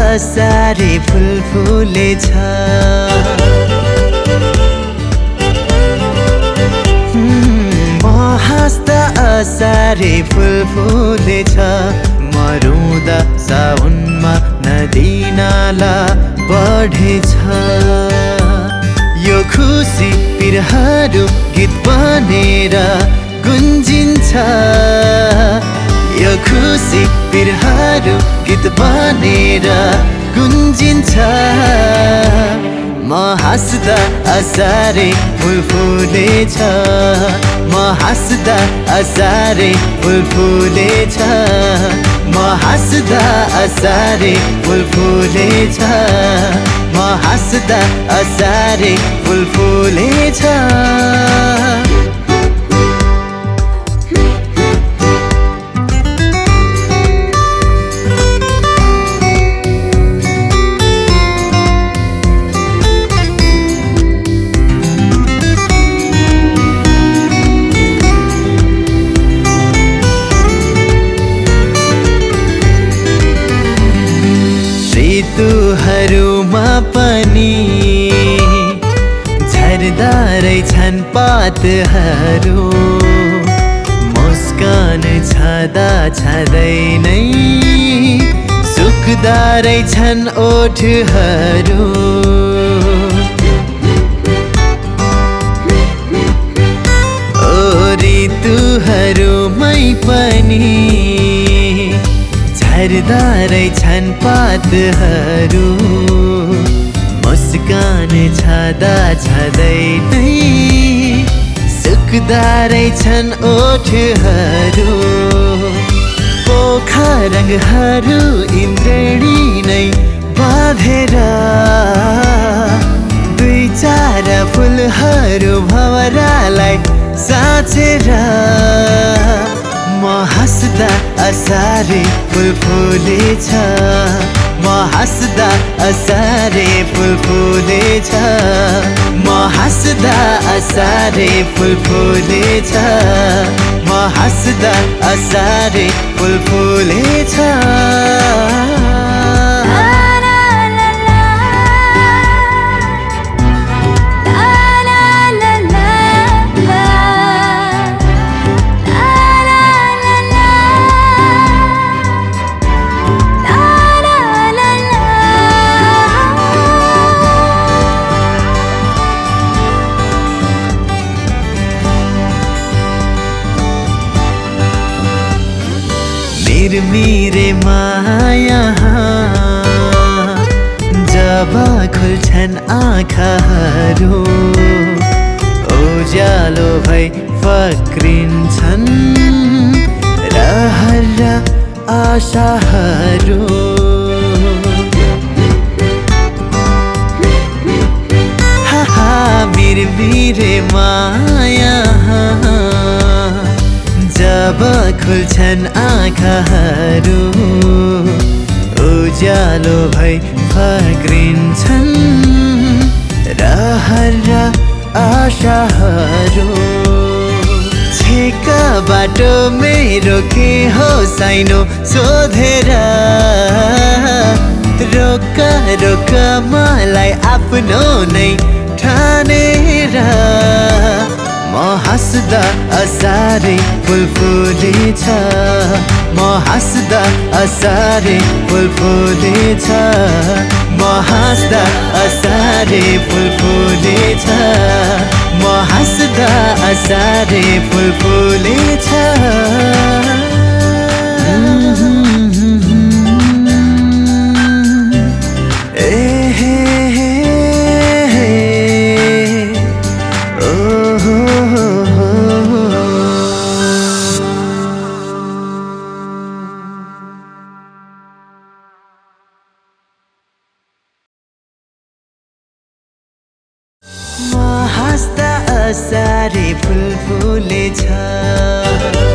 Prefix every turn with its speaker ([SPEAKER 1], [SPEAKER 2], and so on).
[SPEAKER 1] असारे फुल फुलेछ म हाँस्दा असारे फुल फुलेछ म रुँदा साउनमा नदी नाला बढेछ यो खुसी पिरहरू गीत बनेर गुन्जिन्छ यो खुसी पिरहरू गीत बनेर गुन्जिन्छ म हाँस्दा असारे फुल फुलेछ म हाँस्दा असारे फुल फुलेछ म हाँस्दा असारे फुल फुलेछ म हाँस्दा असारे फुल फुलेछ ऋतुहरूमा पनि झर्दा रहेछन् पातहरू मुस्कान छँदा छँदै नै सुक्दा रहेछन् ओठहरू ओ ऋतुहरूमै पनि झर्दा रहेछन् पातहरू मुस्कान छँदा छँदै नै सुक्दा रहेछन् ओठहरू पोखरङहरू इन्द्रेणी नै बाँधेर दुई चार फुलहरू भवरालाई साँचेर म हाँस्दा असारे फुल फुलेछ म हाँस्दा असारे फुल फुलेछ म हाँस्दा असारे फुल फुलेछ म हाँस्दा असारे फुल फुलेछ मिरे माया जब खुल्छन् आँखाहरू उज्यालो भई फक्रिन्छन् रहर र आशाहरू मिरे माया जब खुल्छन् आँखाहरू उज्यालो भई फक्रिन्छन् रहर र आशाहरू छेका बाटो मेरो के हो साइनो सोधेर रोक रोक मलाई आफ्नो नै ठानेर म हाँस्दा असारे फुल फुलेछ म हाँस्दा असारे फुल फुलेछ म हाँस्दा असारे फुल फुलेछ म हाँस्दा असारे फुल फुलेछ म हाँस्दा असारे फुल फुलेछ